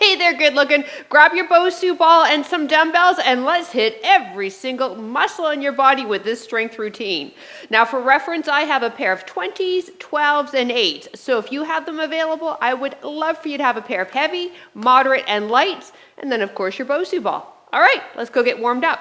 Hey there, good looking. Grab your BOSU ball and some dumbbells and let's hit every single muscle in your body with this strength routine. Now for reference, I have a pair of 20s, 12s, and 8s. So if you have them available, I would love for you to have a pair of heavy, moderate, and lights, and then of course your BOSU ball. All right, let's go get warmed up.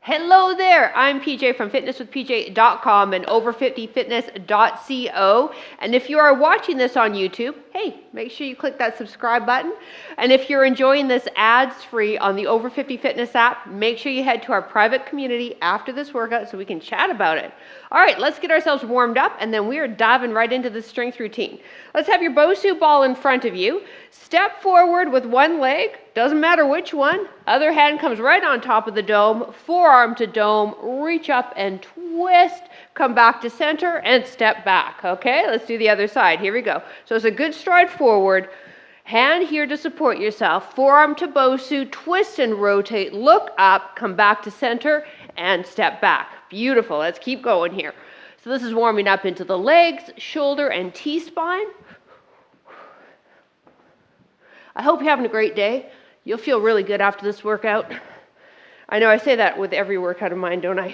Hello there, I'm PJ from fitnesswithpj.com and over50fitness.co. And if you are watching this on YouTube, hey, make sure you click that subscribe button. And if you're enjoying this ads-free on the Over 50 Fitness app, make sure you head to our private community after this workout so we can chat about it. All right, let's get ourselves warmed up and then we are diving right into the strength routine. Let's have your BOSU ball in front of you. Step forward with one leg, doesn't matter which one. Other hand comes right on top of the dome, forearm to dome, reach up and twist, come back to center and step back. Okay, let's do the other side. Here we go. So it's a good stride forward. Hand here to support yourself, forearm to BOSU, twist and rotate, look up, come back to center and step back. Beautiful, let's keep going here. So this is warming up into the legs, shoulder and T-spine. I hope you're having a great day. You'll feel really good after this workout. I know I say that with every workout of mine, don't I?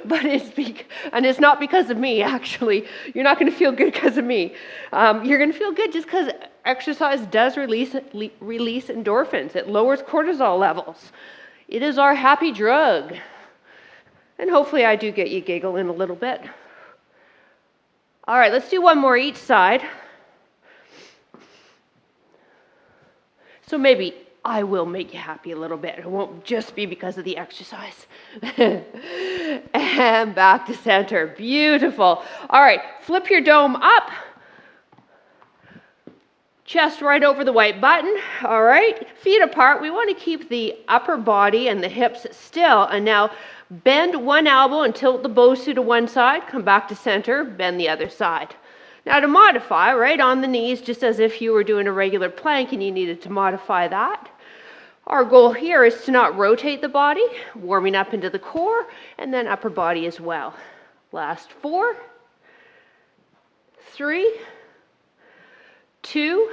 But it's not because of me, actually. You're not going to feel good because of me. You're going to feel good just because exercise does release endorphins. It lowers cortisol levels. It is our happy drug. And hopefully I do get you giggling a little bit. All right, let's do one more each side. So maybe I will make you happy a little bit. It won't just be because of the exercise. And back to center. Beautiful. All right, flip your dome up. Chest right over the white button. All right, feet apart. We want to keep the upper body and the hips still. And now bend one elbow and tilt the BOSU to one side. Come back to center, bend the other side. Now to modify, right on the knees, just as if you were doing a regular plank and you needed to modify that. Our goal here is to not rotate the body, warming up into the core, and then upper body as well. Last 4, 3, 2,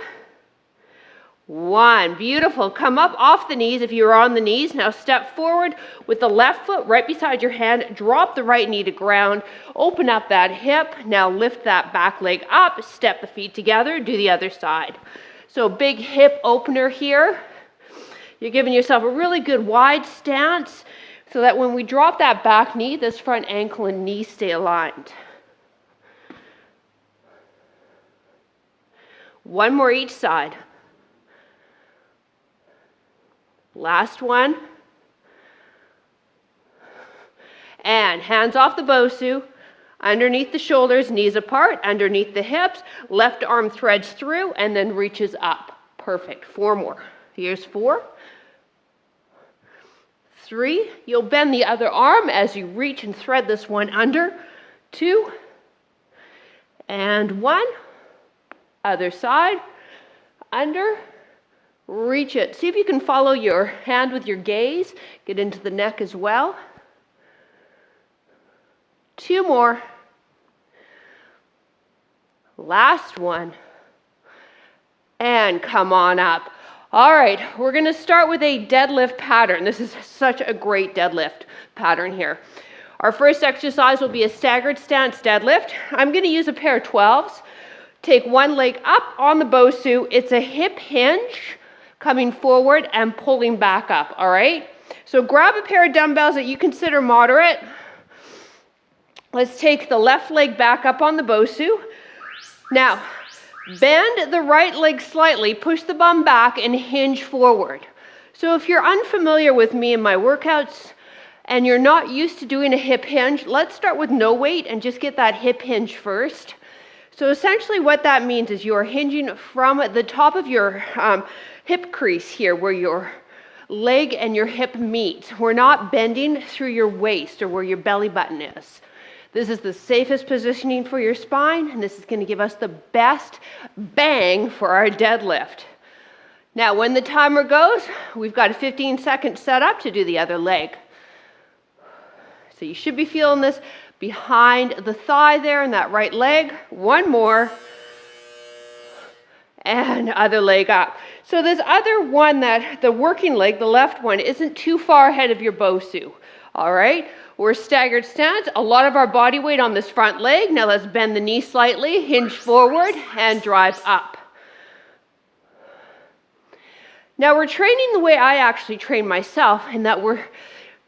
1. Beautiful. Come up off the knees if you're on the knees. Now step forward with the left foot right beside your hand. Drop the right knee to ground. Open up that hip. Now lift that back leg up. Step the feet together. Do the other side. So big hip opener here. You're giving yourself a really good wide stance so that when we drop that back knee, this front ankle and knee stay aligned. One more each side. Last one. And hands off the BOSU, underneath the shoulders, knees apart, underneath the hips, left arm threads through and then reaches up. Perfect. 4 more. Here's 4. 3. You'll bend the other arm as you reach and thread this one under. 2. And 1. Other side. Under. Reach it. See if you can follow your hand with your gaze. Get into the neck as well. 2 more. Last one. And come on up. All right, we're going to start with a deadlift pattern. This is such a great deadlift pattern here. Our first exercise will be a staggered stance deadlift. I'm going to use a pair of 12s. Take one leg up on the BOSU. It's a hip hinge. Coming forward and pulling back up, all right? So grab a pair of dumbbells that you consider moderate. Let's take the left leg back up on the BOSU. Now, bend the right leg slightly, push the bum back and hinge forward. So if you're unfamiliar with me and my workouts and you're not used to doing a hip hinge, let's start with no weight and just get that hip hinge first. So essentially what that means is you're hinging from the top of your hip crease here where your leg and your hip meet. We're not bending through your waist or where your belly button is. This is the safest positioning for your spine, and this is going to give us the best bang for our deadlift. Now, when the timer goes, we've got a 15-second setup to do the other leg. So you should be feeling this behind the thigh there in that right leg. One more. And other leg up. So this other one, that the working leg, the left one, isn't too far ahead of your BOSU. All right, we're staggered stance. A lot of our body weight on this front leg. Now let's bend the knee slightly, hinge forward, and drive up. Now we're training the way I actually train myself, in that we're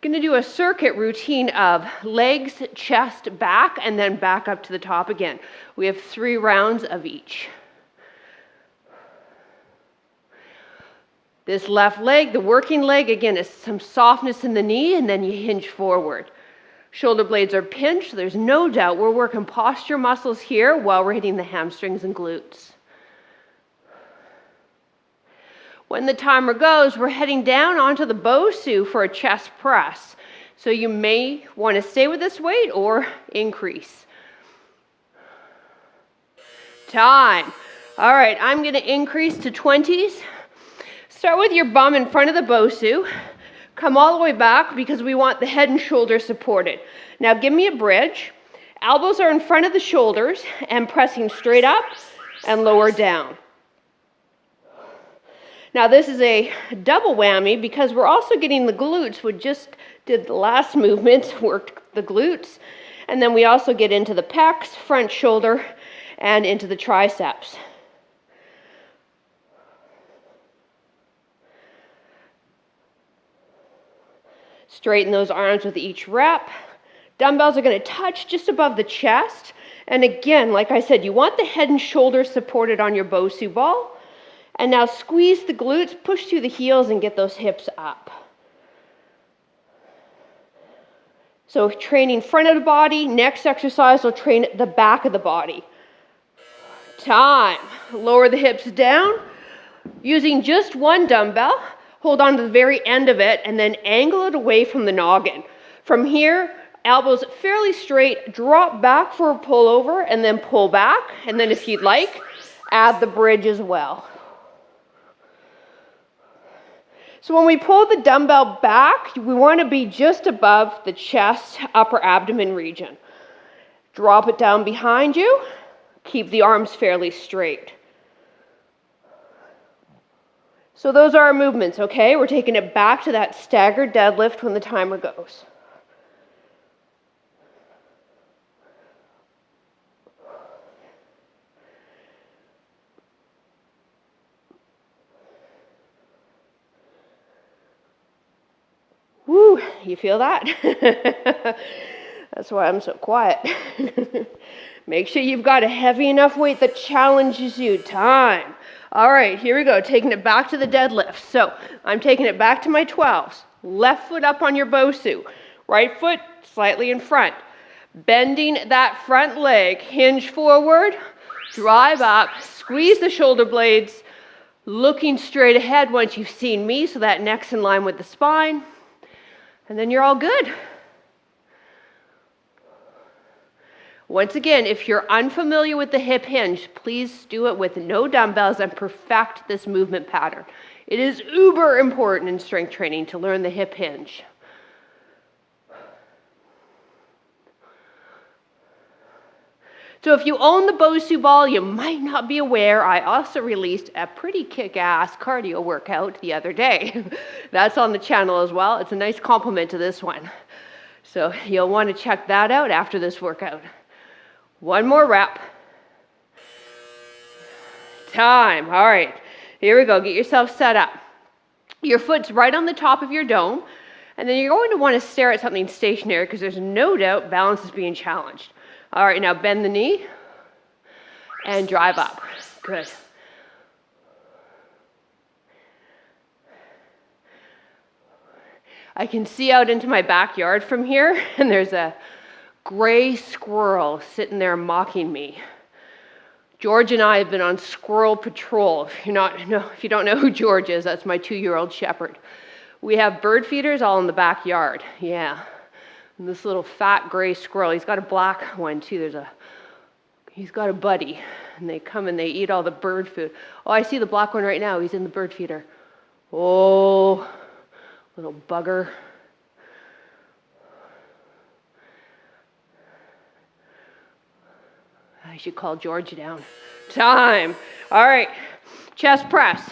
going to do a circuit routine of legs, chest, back, and then back up to the top again. We have 3 rounds of each. This left leg, the working leg, again, is some softness in the knee, and then you hinge forward. Shoulder blades are pinched. There's no doubt we're working posture muscles here while we're hitting the hamstrings and glutes. When the timer goes, we're heading down onto the BOSU for a chest press. So you may want to stay with this weight or increase. Time. All right, I'm going to increase to 20s. Start with your bum in front of the BOSU. Come all the way back because we want the head and shoulders supported. Now give me a bridge. Elbows are in front of the shoulders and pressing straight up and lower down. Now this is a double whammy because we're also getting the glutes. We just did the last movement, worked the glutes. And then we also get into the pecs, front shoulder, and into the triceps. Straighten those arms with each rep. Dumbbells are going to touch just above the chest. And again, like I said, you want the head and shoulders supported on your BOSU ball. And now squeeze the glutes, push through the heels, and get those hips up. So training front of the body. Next exercise will train the back of the body. Time. Lower the hips down. Using just one dumbbell. Hold on to the very end of it and then angle it away from the noggin. From here, elbows fairly straight, drop back for a pullover and then pull back. And then if you'd like, add the bridge as well. So when we pull the dumbbell back, we want to be just above the chest, upper abdomen region. Drop it down behind you. Keep the arms fairly straight. So those are our movements, okay? We're taking it back to that staggered deadlift when the timer goes. Woo, you feel that? That's why I'm so quiet. Make sure you've got a heavy enough weight that challenges you. Time. All right, here we go. Taking it back to the deadlift. So I'm taking it back to my 12s. Left foot up on your BOSU. Right foot slightly in front. Bending that front leg. Hinge forward. Drive up. Squeeze the shoulder blades. Looking straight ahead once you've seen me, so that neck's in line with the spine. And then you're all good. Once again, if you're unfamiliar with the hip hinge, please do it with no dumbbells and perfect this movement pattern. It is uber important in strength training to learn the hip hinge. So if you own the BOSU ball, you might not be aware I also released a pretty kick-ass cardio workout the other day. That's on the channel as well. It's a nice complement to this one. So you'll want to check that out after this workout. One more rep. Time. All right. Here we go. Get yourself set up. Your foot's right on the top of your dome. And then you're going to want to stare at something stationary because there's no doubt balance is being challenged. All right. Now bend the knee and drive up. Good. I can see out into my backyard from here, and there's a gray squirrel sitting there mocking me. George and I have been on squirrel patrol. If you don't know who George is, that's my 2-year-old shepherd. We have bird feeders all in the backyard. Yeah. And this little fat gray squirrel, he's got a black one too. He's got a buddy, and they come and they eat all the bird food. Oh, I see the black one right now. He's in the bird feeder. Oh, little bugger. I should call George down. Time. All right, chest press.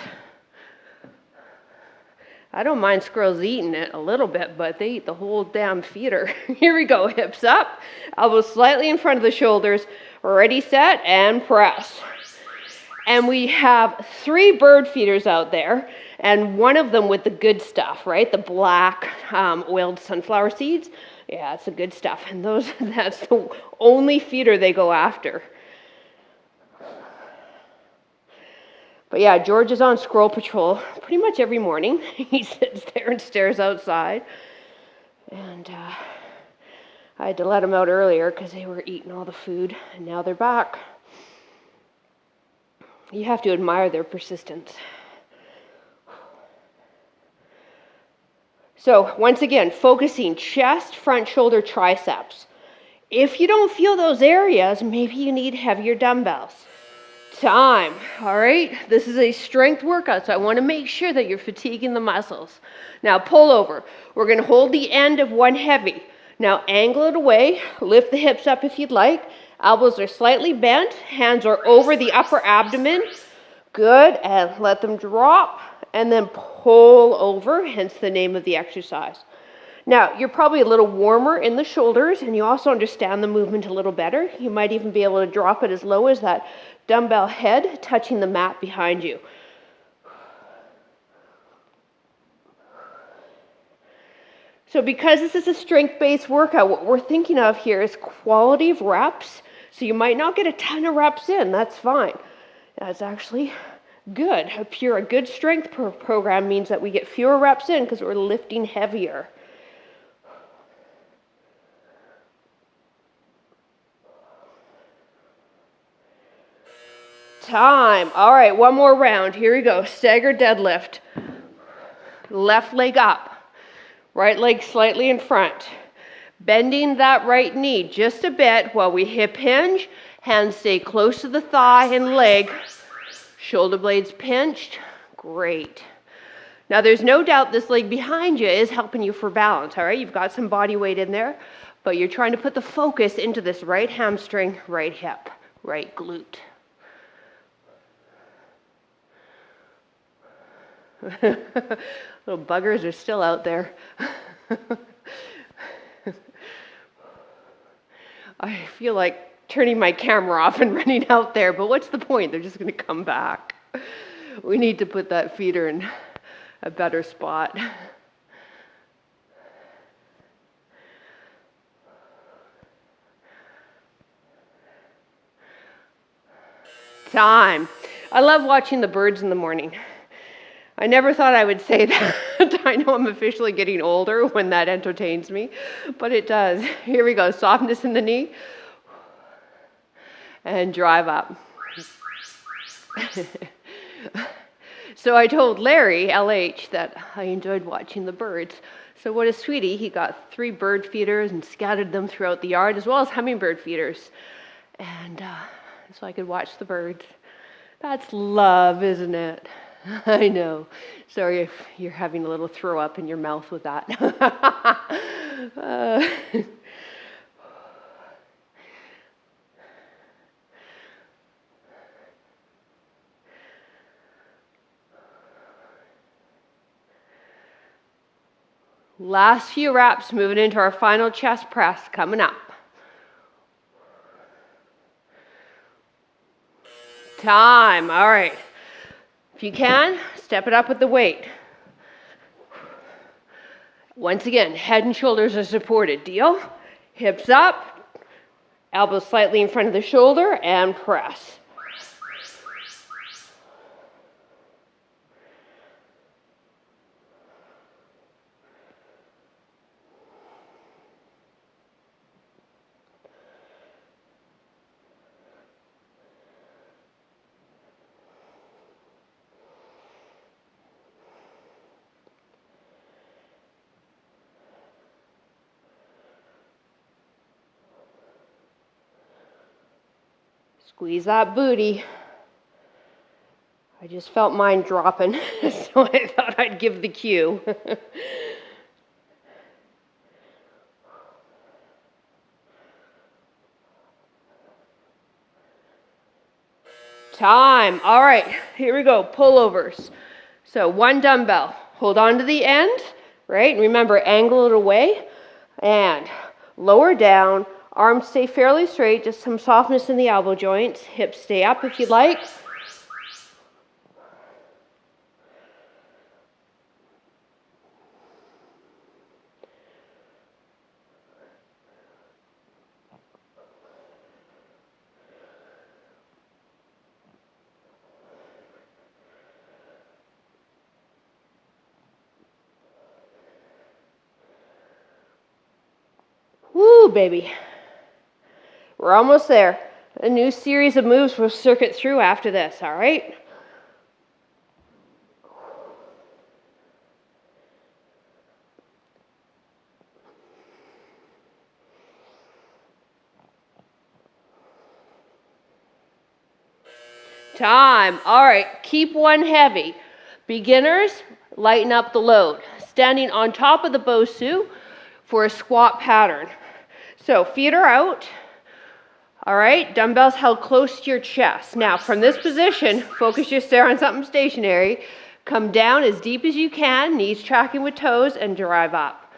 I don't mind squirrels eating it a little bit, but they eat the whole damn feeder. Here we go, hips up, elbows slightly in front of the shoulders, ready, set, and press. And we have 3 bird feeders out there, and one of them with the good stuff, right? The black oiled sunflower seeds. Yeah, it's the good stuff. And that's the only feeder they go after. But yeah, George is on squirrel patrol pretty much every morning. He sits there and stares outside. And I had to let him out earlier because they were eating all the food, and now they're back. You have to admire their persistence. So once again, focusing chest, front shoulder, triceps. If you don't feel those areas, maybe you need heavier dumbbells. Time. All right, this is a strength workout, so I want to make sure that you're fatiguing the muscles. Now pull over. We're going to hold the end of one heavy. Now angle it away, lift the hips up if you'd like. Elbows are slightly bent, hands are over the upper abdomen. Good, and let them drop, and then pull over, hence the name of the exercise. Now, you're probably a little warmer in the shoulders, and you also understand the movement a little better. You might even be able to drop it as low as that dumbbell head touching the mat behind you. So because this is a strength-based workout, what we're thinking of here is quality of reps. So you might not get a ton of reps in, that's fine. That's actually good. A good strength program means that we get fewer reps in because we're lifting heavier. Time. All right, one more round. Here we go. Staggered deadlift. Left leg up. Right leg slightly in front. Bending that right knee just a bit while we hip hinge. Hands stay close to the thigh and leg. Shoulder blades pinched. Great. Now there's no doubt this leg behind you is helping you for balance, all right? You've got some body weight in there, but you're trying to put the focus into this right hamstring, right hip, right glute. Little buggers are still out there. I feel like turning my camera off and running out there, but what's the point? They're just going to come back. We need to put that feeder in a better spot. Time. I love watching the birds in the morning. I never thought I would say that. I know I'm officially getting older when that entertains me, but it does. Here we go. Softness in the knee. And drive up. So I told Larry, LH, that I enjoyed watching the birds. So what a sweetie. He got 3 bird feeders and scattered them throughout the yard, as well as hummingbird feeders. And so I could watch the birds. That's love, isn't it? I know. Sorry if you're having a little throw up in your mouth with that. Last few reps, moving into our final chest press, coming up. Time. All right. If you can, step it up with the weight. Once again, head and shoulders are supported. Deal? Hips up, elbows slightly in front of the shoulder, and press. Squeeze that booty. I just felt mine dropping, so I thought I'd give the cue. Time. All right, here we go, pullovers. So one dumbbell, hold on to the end, right? And remember, angle it away and lower down, arms stay fairly straight, just some softness in the elbow joints, hips stay up if you'd like. Woo, baby. We're almost there. A new series of moves we'll circuit through after this, all right? Time. All right, keep one heavy. Beginners, lighten up the load. Standing on top of the BOSU for a squat pattern. So feet are out. All right, dumbbells held close to your chest. Now from this position, focus your stare on something stationary. Come down as deep as you can, knees tracking with toes, and drive up.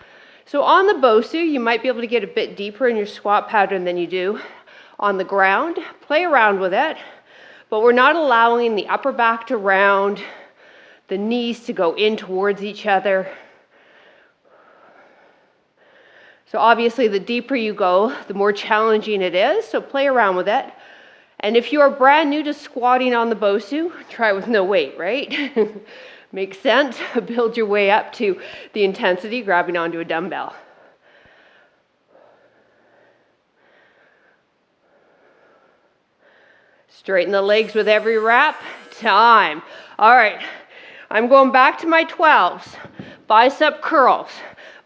So on the BOSU, you might be able to get a bit deeper in your squat pattern than you do on the ground. Play around with it, but we're not allowing the upper back to round, the knees to go in towards each other. So obviously the deeper you go, the more challenging it is, so play around with it. And if you are brand new to squatting on the BOSU, try it with no weight, right? Makes sense. Build your way up to the intensity, grabbing onto a dumbbell. Straighten the legs with every rep. Time. All right, I'm going back to my 12s. Bicep curls.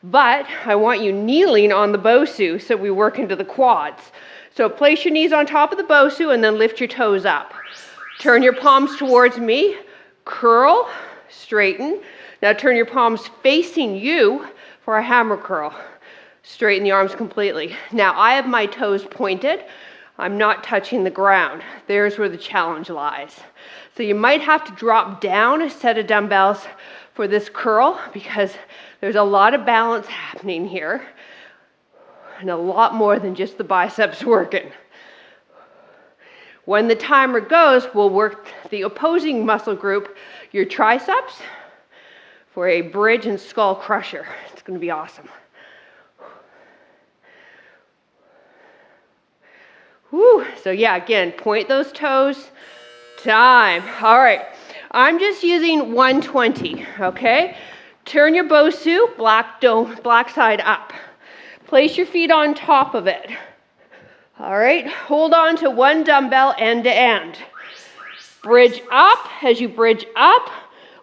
But I want you kneeling on the BOSU so we work into the quads. So place your knees on top of the BOSU and then lift your toes up. Turn your palms towards me, curl, straighten. Now turn your palms facing you for a hammer curl. Straighten the arms completely. Now I have my toes pointed. I'm not touching the ground. There's where the challenge lies. So you might have to drop down a set of dumbbells for this curl because there's a lot of balance happening here and a lot more than just the biceps working. When the timer goes, we'll work the opposing muscle group, your triceps, for a bridge and skull crusher. It's going to be awesome. Whew. So yeah, again, point those toes. Time. All right. I'm just using 120, okay? Turn your BOSU, black side up. Place your feet on top of it. All right, hold on to one dumbbell end to end. Bridge up. As you bridge up,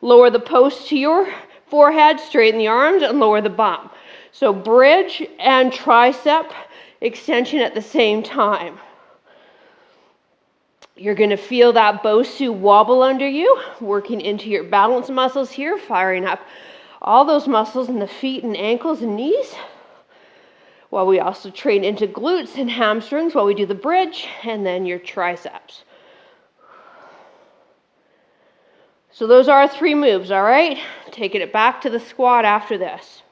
lower the post to your forehead, straighten the arms, and lower the bum. So bridge and tricep extension at the same time. You're going to feel that BOSU wobble under you, working into your balance muscles here, firing up all those muscles in the feet and ankles and knees, while we also train into glutes and hamstrings while we do the bridge, and then your triceps. So those are our 3 moves, all right? Taking it back to the squat after this.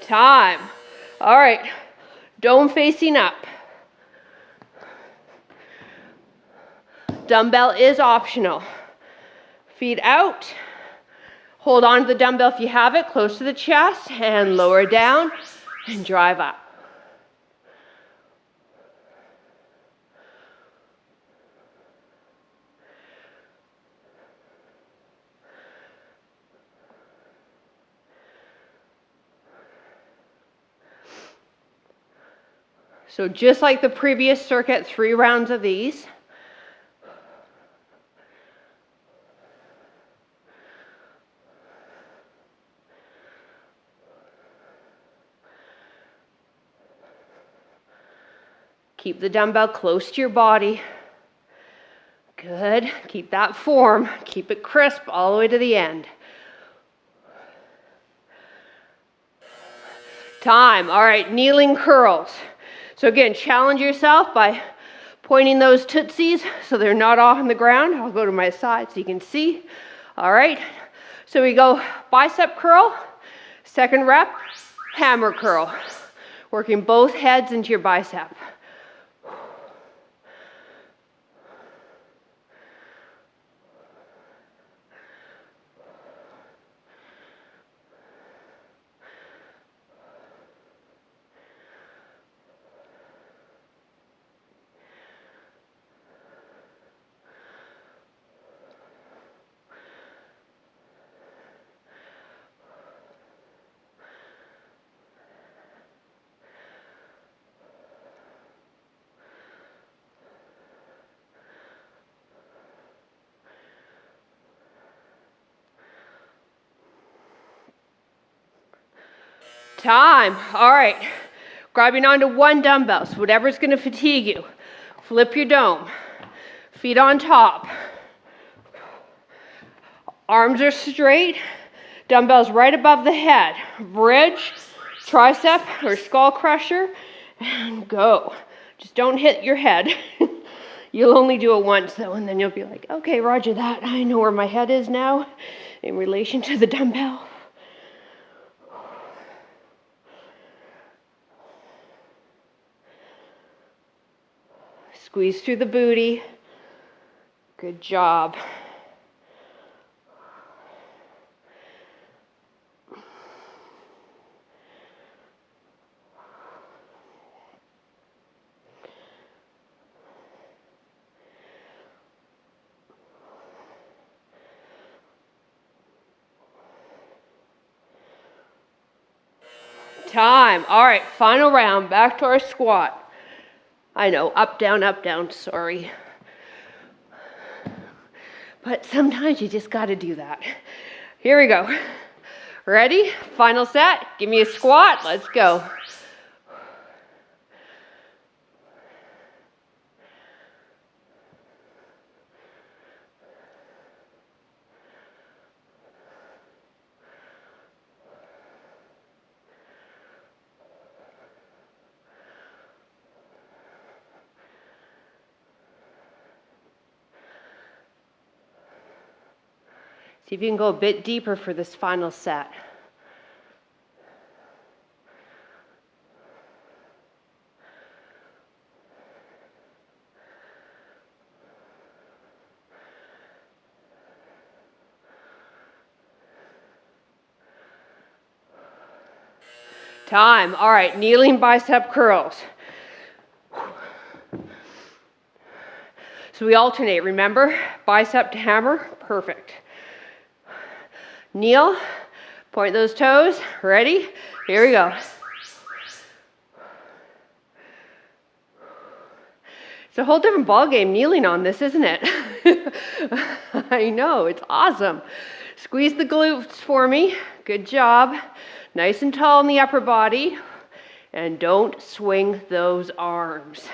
Time. All right, dome facing up. Dumbbell is optional. Feet out. Hold on to the dumbbell if you have it, close to the chest, and lower down and drive up. So just like the previous circuit, 3 rounds of these. Keep the dumbbell close to your body. Good. Keep that form. Keep it crisp all the way to the end. Time. All right, kneeling curls. So again, challenge yourself by pointing those tootsies so they're not off on the ground. I'll go to my side so you can see. All right, so we go bicep curl, second rep, hammer curl. Working both heads into your bicep. Time. All right. Grabbing onto one dumbbell, so whatever's going to fatigue you. Flip your dome. Feet on top. Arms are straight. Dumbbells right above the head. Bridge, tricep or skull crusher, and go. Just don't hit your head. You'll only do it once though, and then you'll be like, okay, roger that. I know where my head is now in relation to the dumbbell. Squeeze through the booty. Good job. Time. All right, final round. Back to our squat. I know, up, down, sorry. But sometimes you just got to do that. Here we go. Ready? Final set. Give me a squat. Let's go. See if you can go a bit deeper for this final set. Time. All right, kneeling bicep curls. So we alternate, remember? Bicep to hammer, perfect. Kneel, point those toes, ready? Here we go. It's a whole different ballgame kneeling on this, isn't it? I know, it's awesome. Squeeze the glutes for me, good job. Nice and tall in the upper body, and don't swing those arms.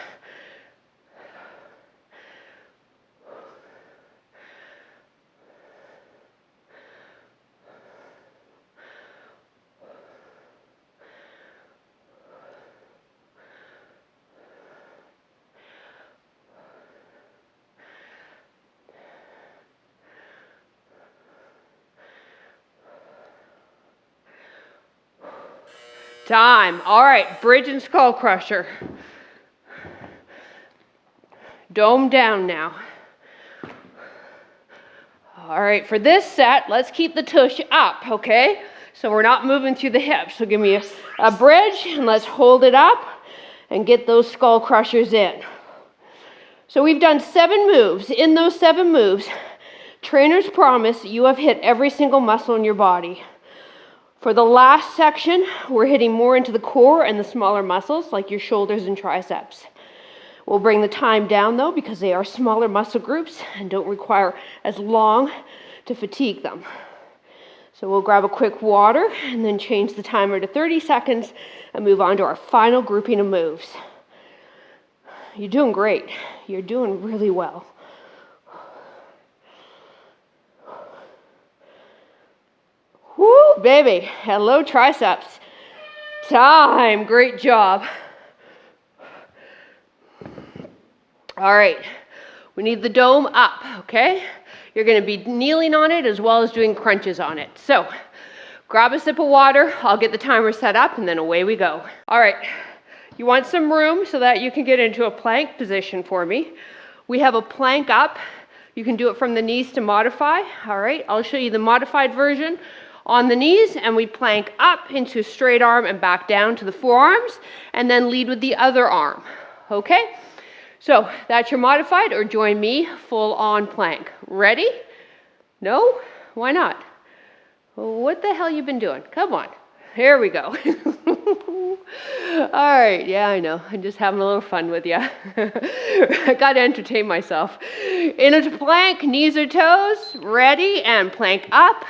Time. All right, bridge and skull crusher. Dome down now. All right, for this set, let's keep the tush up, okay? So we're not moving through the hips. So give me a bridge, and let's hold it up and get those skull crushers in. So we've done 7 moves. In those 7 moves, trainers promise you have hit every single muscle in your body. For the last section, we're hitting more into the core and the smaller muscles, like your shoulders and triceps. We'll bring the time down, though, because they are smaller muscle groups and don't require as long to fatigue them. So we'll grab a quick water and then change the timer to 30 seconds and move on to our final grouping of moves. You're doing great. You're doing really well. Woo, baby. Hello, triceps. Time. Great job. All right. We need the dome up, okay? You're going to be kneeling on it as well as doing crunches on it. So grab a sip of water. I'll get the timer set up, and then away we go. All right. You want some room so that you can get into a plank position for me. We have a plank up. You can do it from the knees to modify. All right. I'll show you the modified version on the knees, and we plank up into a straight arm and back down to the forearms, and then lead with the other arm. Okay? So that's your modified, or join me, full on plank. Ready? No? Why not? What the hell you been doing? Come on. Here we go. All right. Yeah, I know. I'm just having a little fun with you. I got to entertain myself. Into plank, knees or toes. Ready? And plank up.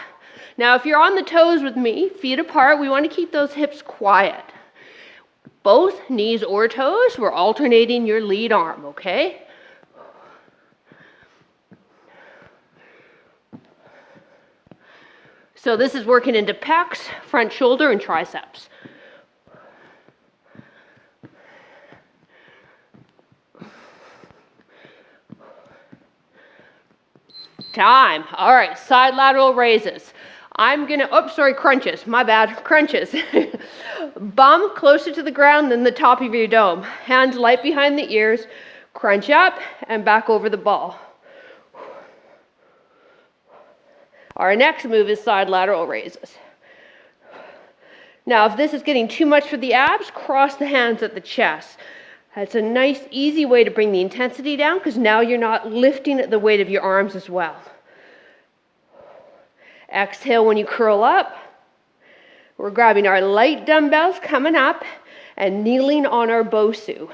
Now, if you're on the toes with me, feet apart, we want to keep those hips quiet. Both knees or toes, we're alternating your lead arm, okay? So this is working into pecs, front shoulder, and triceps. Time. All right, side lateral raises. Crunches. My bad, crunches. Bum closer to the ground than the top of your dome. Hands light behind the ears. Crunch up and back over the ball. Our next move is side lateral raises. Now, if this is getting too much for the abs, cross the hands at the chest. That's a nice, easy way to bring the intensity down, because now you're not lifting the weight of your arms as well. Exhale when you curl up. We're grabbing our light dumbbells coming up and kneeling on our BOSU.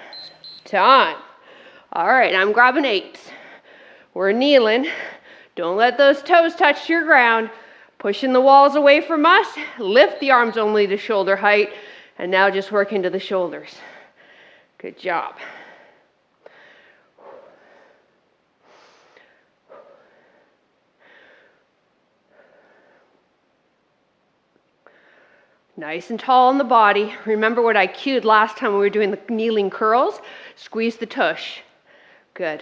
Time. All right, I'm grabbing 8s. We're kneeling. Don't let those toes touch your ground. Pushing the walls away from us. Lift the arms only to shoulder height. And now just work into the shoulders. Good job. Nice and tall in the body. Remember what I cued last time when we were doing the kneeling curls? Squeeze the tush. Good.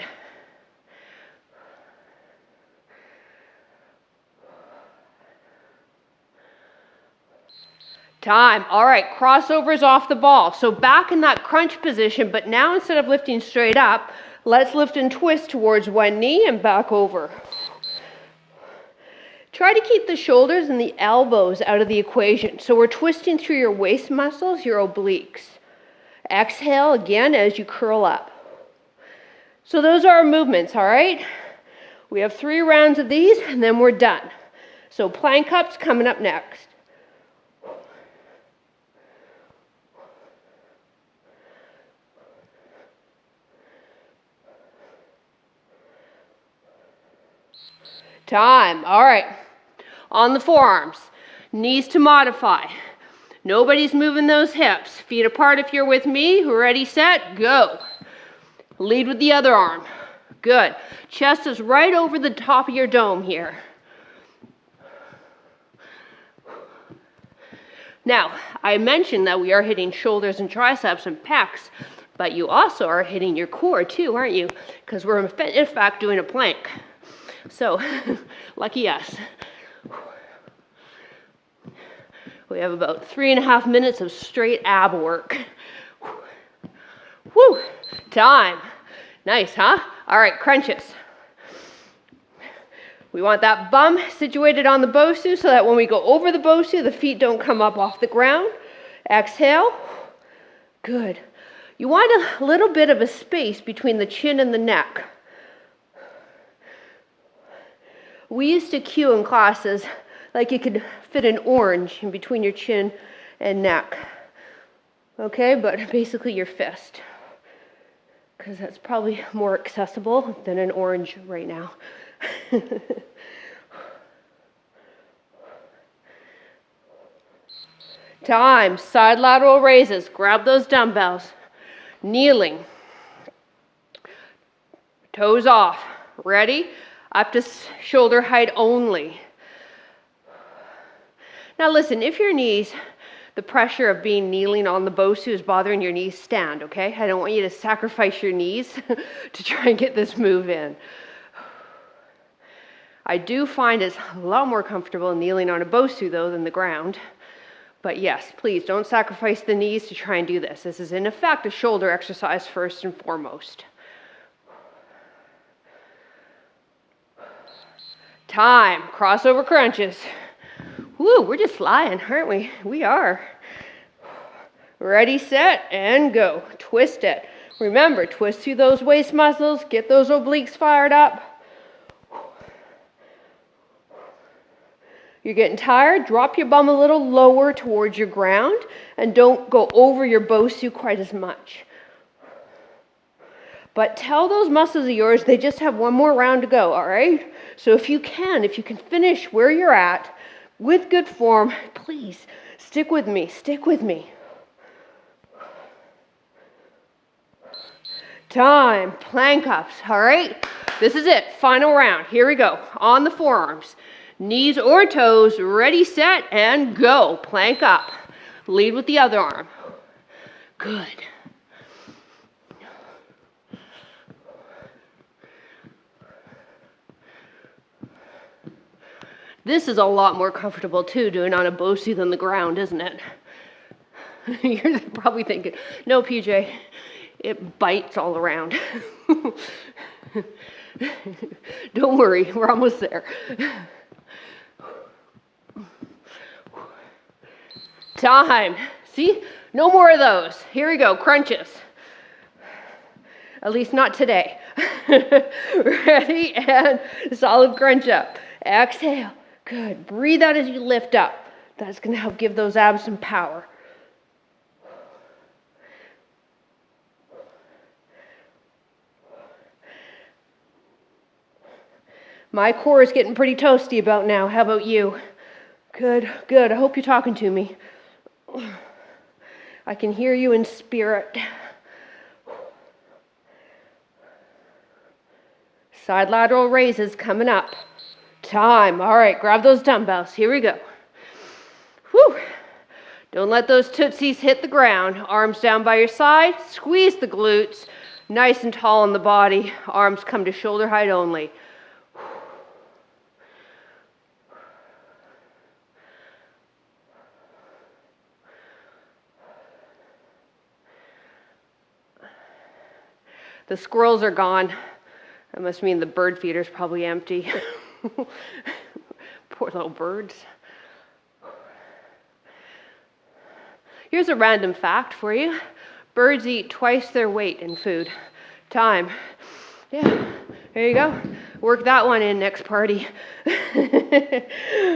Time. All right, crossovers off the ball. So back in that crunch position, but now instead of lifting straight up, let's lift and twist towards one knee and back over. Try to keep the shoulders and the elbows out of the equation. So we're twisting through your waist muscles, your obliques. Exhale again as you curl up. So those are our movements, all right? We have 3 rounds of these, and then we're done. So plank ups coming up next. Time. All right. On the forearms. Knees to modify. Nobody's moving those hips. Feet apart if you're with me. Ready, set, go. Lead with the other arm. Good. Chest is right over the top of your dome here. Now, I mentioned that we are hitting shoulders and triceps and pecs, but you also are hitting your core too, aren't you? Because we're in fact doing a plank. So, lucky us. We have about 3.5 minutes of straight ab work. Woo! Time. Nice, huh? All right, crunches. We want that bum situated on the BOSU so that when we go over the BOSU, the feet don't come up off the ground. Exhale. Good. You want a little bit of a space between the chin and the neck. We used to cue in classes like you could fit an orange in between your chin and neck. Okay, but basically your fist. Because that's probably more accessible than an orange right now. Time. Side lateral raises. Grab those dumbbells. Kneeling. Toes off. Ready? Up to shoulder height only. Now listen, if your knees, the pressure of being kneeling on the BOSU is bothering your knees, stand, okay? I don't want you to sacrifice your knees to try and get this move in. I do find it's a lot more comfortable kneeling on a BOSU though than the ground. But yes, please don't sacrifice the knees to try and do this. This is in effect a shoulder exercise first and foremost. Time, crossover crunches. Woo, we're just flying, aren't we? We are. Ready, set, and go. Twist it. Remember, twist through those waist muscles, get those obliques fired up. You're getting tired, drop your bum a little lower towards your ground and don't go over your BOSU quite as much. But tell those muscles of yours they just have one more round to go, all right? So if you can finish where you're at with good form, please stick with me, stick with me. Time, plank ups, all right? This is it, final round. Here we go, on the forearms. Knees or toes, ready, set, and go. Plank up. Lead with the other arm. Good. This is a lot more comfortable too, doing on a BOSU than the ground, isn't it? You're probably thinking, no, PJ, it bites all around. Don't worry, we're almost there. Time. See? No more of those. Here we go. Crunches. At least not today. Ready? And solid crunch up. Exhale. Good. Breathe out as you lift up. That's going to help give those abs some power. My core is getting pretty toasty about now. How about you? Good, good. I hope you're talking to me. I can hear you in spirit. Side lateral raises coming up. Time. All right, grab those dumbbells. Here we go. Whew. Don't let those tootsies hit the ground. Arms down by your side. Squeeze the glutes. Nice and tall in the body. Arms come to shoulder height only. The squirrels are gone. That must mean the bird feeder's probably empty. Poor little birds. Here's a random fact for you. Birds eat twice their weight in food. Time. Yeah, there you go. Work that one in next party.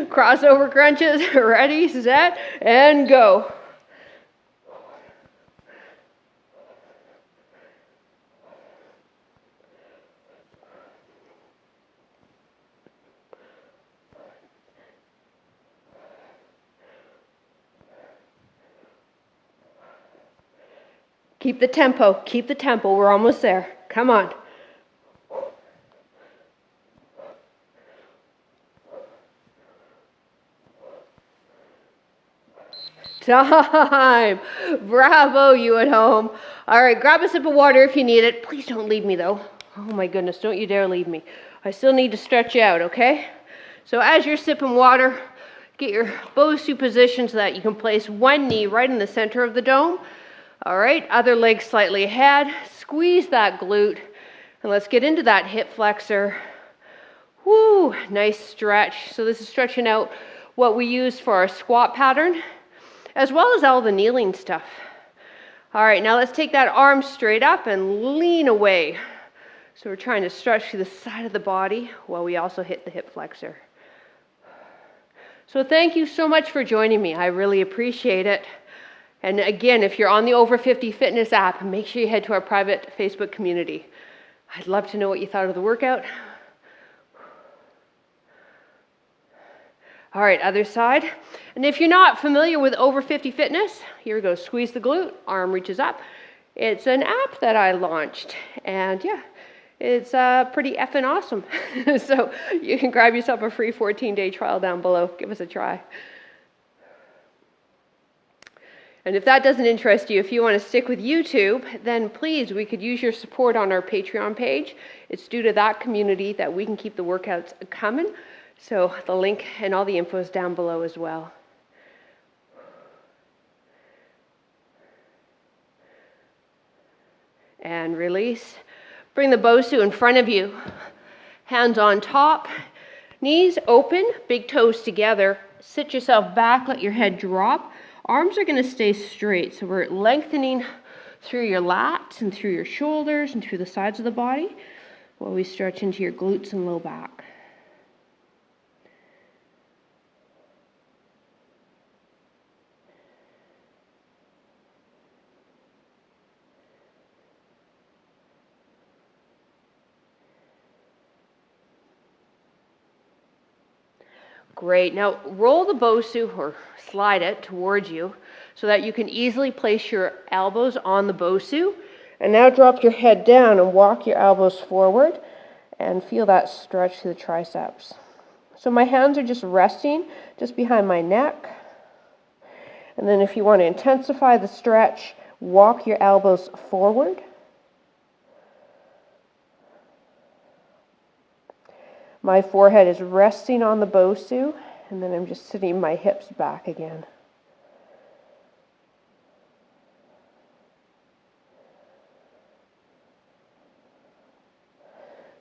Crossover crunches. Ready, set, and go. Keep the tempo, keep the tempo. We're almost there. Come on. Time. Bravo, you at home. All right, grab a sip of water if you need it. Please don't leave me though. Oh my goodness, don't you dare leave me. I still need to stretch you out, okay? So as you're sipping water, get your BOSU position so that you can place one knee right in the center of the dome. All right, other leg slightly ahead. Squeeze that glute. And let's get into that hip flexor. Woo, nice stretch. So this is stretching out what we use for our squat pattern, as well as all the kneeling stuff. All right, now let's take that arm straight up and lean away. So we're trying to stretch to the side of the body while we also hit the hip flexor. So thank you so much for joining me. I really appreciate it. And again, if you're on the Over 50 Fitness app, make sure you head to our private Facebook community. I'd love to know what you thought of the workout. All right, other side. And if you're not familiar with Over 50 Fitness, here we go. Squeeze the glute, arm reaches up. It's an app that I launched. And yeah, it's pretty effing awesome. So you can grab yourself a free 14-day trial down below. Give us a try. And if that doesn't interest you, if you want to stick with YouTube, then please, we could use your support on our Patreon page. It's due to that community that we can keep the workouts coming. So the link and all the info is down below as well. And release. Bring the BOSU in front of you. Hands on top, knees open, big toes together. Sit yourself back, let your head drop. Arms are going to stay straight, so we're lengthening through your lats and through your shoulders and through the sides of the body while we stretch into your glutes and low back. Great. Now roll the BOSU or slide it towards you so that you can easily place your elbows on the BOSU. And now drop your head down and walk your elbows forward and feel that stretch to the triceps. So my hands are just resting just behind my neck. And then if you want to intensify the stretch, walk your elbows forward. My forehead is resting on the BOSU, and then I'm just sitting my hips back again.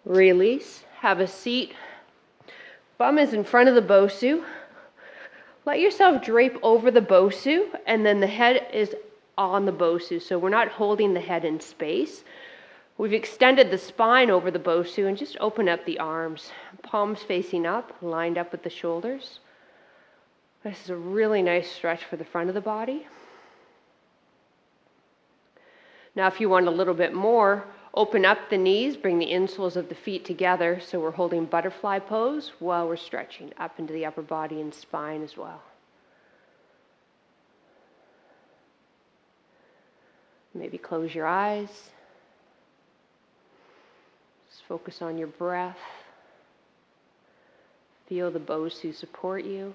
Release, have a seat. Bum is in front of the BOSU. Let yourself drape over the BOSU, and then the head is on the BOSU, so we're not holding the head in space. We've extended the spine over the BOSU and just open up the arms. Palms facing up, lined up with the shoulders. This is a really nice stretch for the front of the body. Now if you want a little bit more, open up the knees, bring the insoles of the feet together so we're holding butterfly pose while we're stretching up into the upper body and spine as well. Maybe close your eyes. Focus on your breath. Feel the BOSU support you.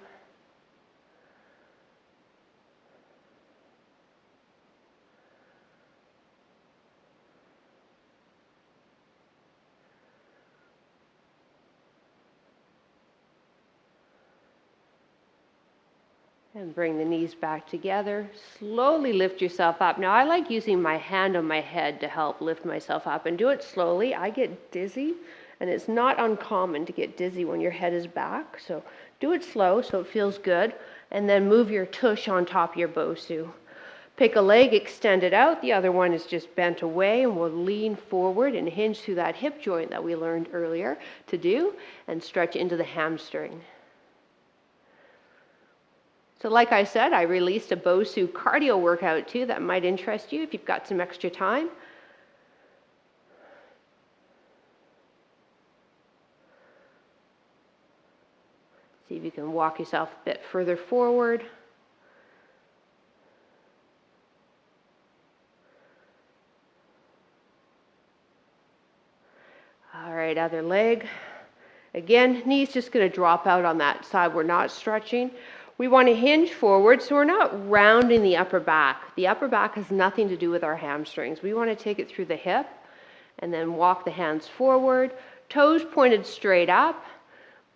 And bring the knees back together. Slowly lift yourself up. Now I like using my hand on my head to help lift myself up, and do it slowly. I get dizzy, and it's not uncommon to get dizzy when your head is back. So do it slow so it feels good, and then move your tush on top of your BOSU. Pick a leg, extend it out. The other one is just bent away, and we'll lean forward and hinge through that hip joint that we learned earlier to do, and stretch into the hamstring. So like I said, I released a BOSU cardio workout too that might interest you if you've got some extra time. See if you can walk yourself a bit further forward. All right, other leg. Again, knees just going to drop out on that side we're not stretching. We want to hinge forward, so we're not rounding the upper back. The upper back has nothing to do with our hamstrings. We want to take it through the hip and then walk the hands forward, toes pointed straight up.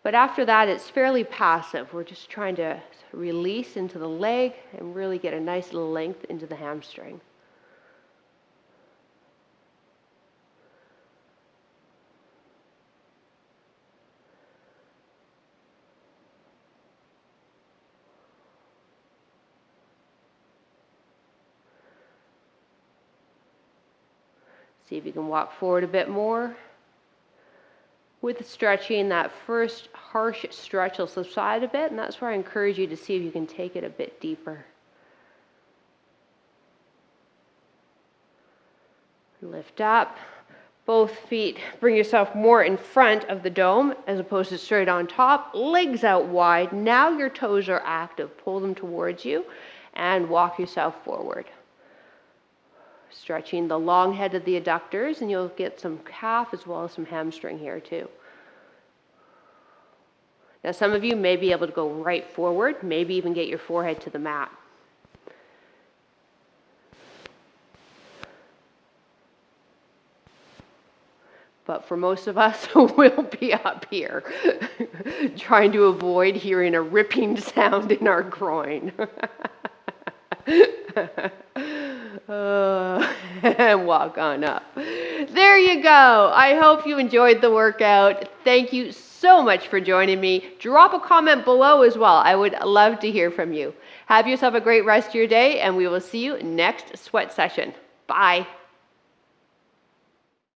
But after that, it's fairly passive. We're just trying to release into the leg and really get a nice little length into the hamstring. See if you can walk forward a bit more. With the stretching, that first harsh stretch will subside a bit, and that's where I encourage you to see if you can take it a bit deeper. Lift up. Both feet, bring yourself more in front of the dome as opposed to straight on top. Legs out wide. Now your toes are active. Pull them towards you and walk yourself forward. Stretching the long head of the adductors, and you'll get some calf as well as some hamstring here too. Now some of you may be able to go right forward, maybe even get your forehead to the mat. But for most of us, we'll be up here trying to avoid hearing a ripping sound in our groin. And walk on up. There you go. I hope you enjoyed the workout. Thank you so much for joining me. Drop a comment below as well. I would love to hear from you. Have yourself a great rest of your day, and we will see you next sweat session. Bye.